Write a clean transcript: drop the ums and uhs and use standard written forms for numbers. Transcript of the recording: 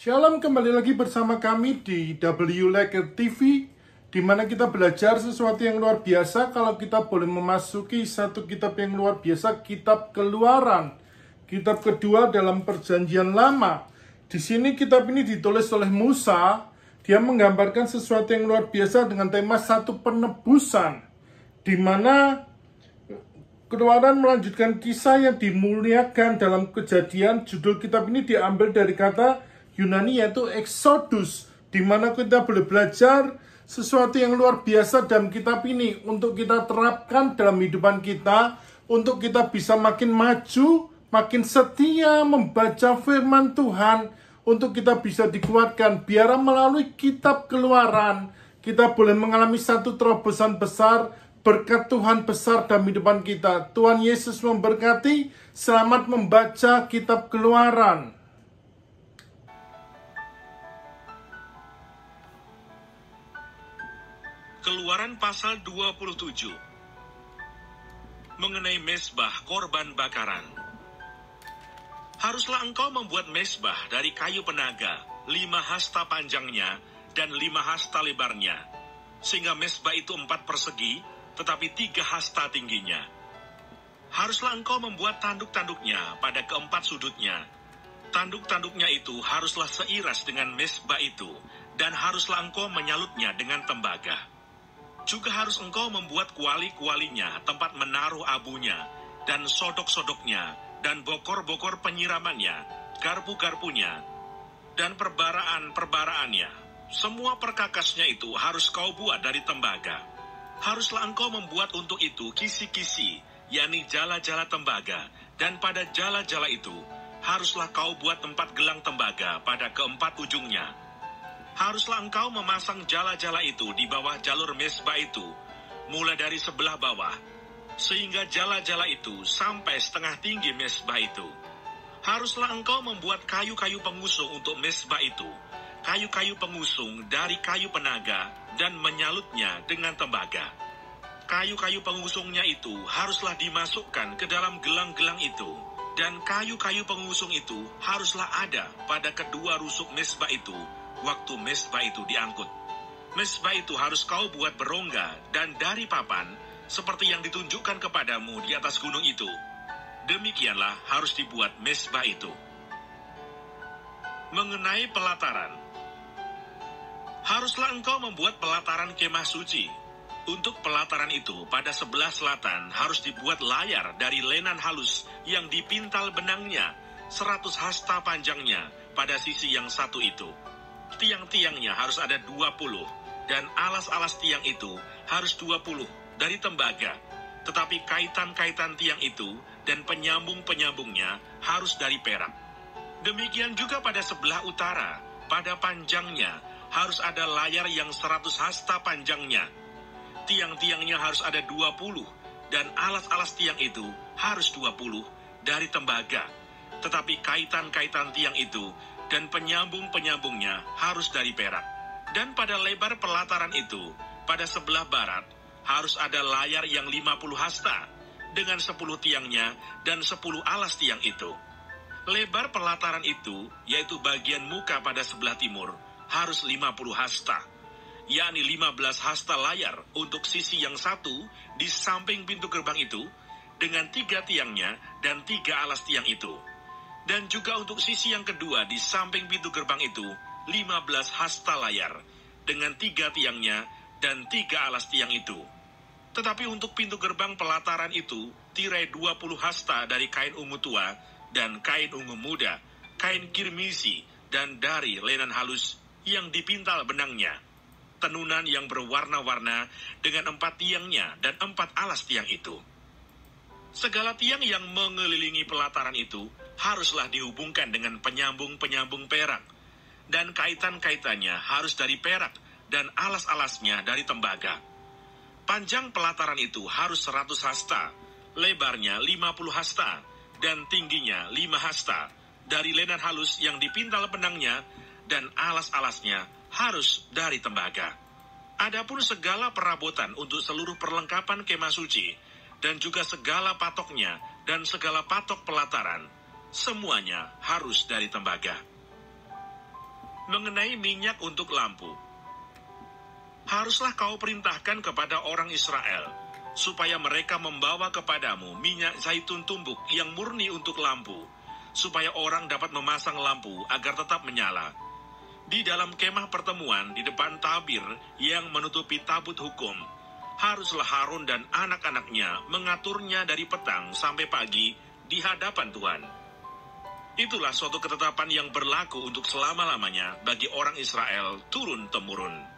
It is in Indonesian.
Shalom, kembali lagi bersama kami di W Laker TV, di mana kita belajar sesuatu yang luar biasa. Kalau kita boleh memasuki satu kitab yang luar biasa, kitab Keluaran, kitab kedua dalam Perjanjian Lama. Di sini kitab ini ditulis oleh Musa. Dia menggambarkan sesuatu yang luar biasa dengan tema satu penebusan, di mana Keluaran melanjutkan kisah yang dimuliakan dalam Kejadian. Judul kitab ini diambil dari kata Yunani yaitu Exodus, di mana kita boleh belajar sesuatu yang luar biasa dalam kitab ini untuk kita terapkan dalam kehidupan kita, untuk kita bisa makin maju, makin setia membaca firman Tuhan, untuk kita bisa dikuatkan. Biar melalui kitab Keluaran kita boleh mengalami satu terobosan besar, berkat Tuhan besar dalam kehidupan kita. Tuhan Yesus memberkati. Selamat membaca kitab Keluaran. Keluaran pasal 27 mengenai mezbah korban bakaran. Haruslah engkau membuat mezbah dari kayu penaga, 5 hasta panjangnya dan 5 hasta lebarnya, sehingga mezbah itu 4 persegi, tetapi 3 hasta tingginya. Haruslah engkau membuat tanduk-tanduknya pada keempat sudutnya. Tanduk-tanduknya itu haruslah seiras dengan mezbah itu, dan haruslah engkau menyalutnya dengan tembaga. Juga harus engkau membuat kuali-kualinya, tempat menaruh abunya, dan sodok-sodoknya, dan bokor-bokor penyiramannya, garpu-garpunya, dan perbaraan-perbaraannya. Semua perkakasnya itu harus kau buat dari tembaga. Haruslah engkau membuat untuk itu kisi-kisi, yakni jala-jala tembaga, dan pada jala-jala itu haruslah kau buat tempat gelang tembaga pada keempat ujungnya. Haruslah engkau memasang jala-jala itu di bawah jalur mezbah itu, mulai dari sebelah bawah, sehingga jala-jala itu sampai setengah tinggi mezbah itu. Haruslah engkau membuat kayu-kayu pengusung untuk mezbah itu, kayu-kayu pengusung dari kayu penaga, dan menyalutnya dengan tembaga. Kayu-kayu pengusungnya itu haruslah dimasukkan ke dalam gelang-gelang itu, dan kayu-kayu pengusung itu haruslah ada pada kedua rusuk mezbah itu, waktu mezbah itu diangkut. Mezbah itu harus kau buat berongga dan dari papan, seperti yang ditunjukkan kepadamu di atas gunung itu. Demikianlah harus dibuat mezbah itu. Mengenai pelataran, haruslah engkau membuat pelataran kemah suci. Untuk pelataran itu, pada sebelah selatan harus dibuat layar dari lenan halus yang dipintal benangnya, 100 hasta panjangnya pada sisi yang satu itu. Tiang-tiangnya harus ada 20, dan alas-alas tiang itu harus 20 dari tembaga. Tetapi kaitan-kaitan tiang itu dan penyambung-penyambungnya harus dari perak. Demikian juga pada sebelah utara, pada panjangnya harus ada layar yang 100 hasta panjangnya. Tiang-tiangnya harus ada 20, dan alas-alas tiang itu harus 20 dari tembaga. Tetapi kaitan-kaitan tiang itu dan penyambung-penyambungnya harus dari perak. Dan pada lebar pelataran itu, pada sebelah barat, harus ada layar yang 50 hasta, dengan 10 tiangnya dan 10 alas tiang itu. Lebar pelataran itu, yaitu bagian muka pada sebelah timur, harus 50 hasta, yakni 15 hasta layar untuk sisi yang satu di samping pintu gerbang itu, dengan 3 tiangnya dan 3 alas tiang itu. Dan juga untuk sisi yang kedua di samping pintu gerbang itu, 15 hasta layar, dengan 3 tiangnya dan 3 alas tiang itu. Tetapi untuk pintu gerbang pelataran itu, tirai 20 hasta dari kain ungu tua, dan kain ungu muda, kain kirmisi, dan dari lenan halus yang dipintal benangnya. Tenunan yang berwarna-warna dengan 4 tiangnya dan 4 alas tiang itu. Segala tiang yang mengelilingi pelataran itu haruslah dihubungkan dengan penyambung-penyambung perak, dan kaitan-kaitannya harus dari perak, dan alas-alasnya dari tembaga. Panjang pelataran itu harus 100 hasta, lebarnya 50 hasta, dan tingginya 5 hasta, dari lenan halus yang dipintal benangnya, dan alas-alasnya harus dari tembaga. Adapun segala perabotan untuk seluruh perlengkapan kemah suci, dan juga segala patoknya, dan segala patok pelataran, semuanya harus dari tembaga. mengenai minyak untuk lampu. Haruslah kau perintahkan kepada orang Israel, supaya mereka membawa kepadamu minyak zaitun tumbuk yang murni untuk lampu, supaya orang dapat memasang lampu agar tetap menyala. Di dalam kemah pertemuan di depan tabir yang menutupi tabut hukum, haruslah Harun dan anak-anaknya mengaturnya dari petang sampai pagi di hadapan Tuhan. Itulah suatu ketetapan yang berlaku untuk selama-lamanya bagi orang Israel turun-temurun.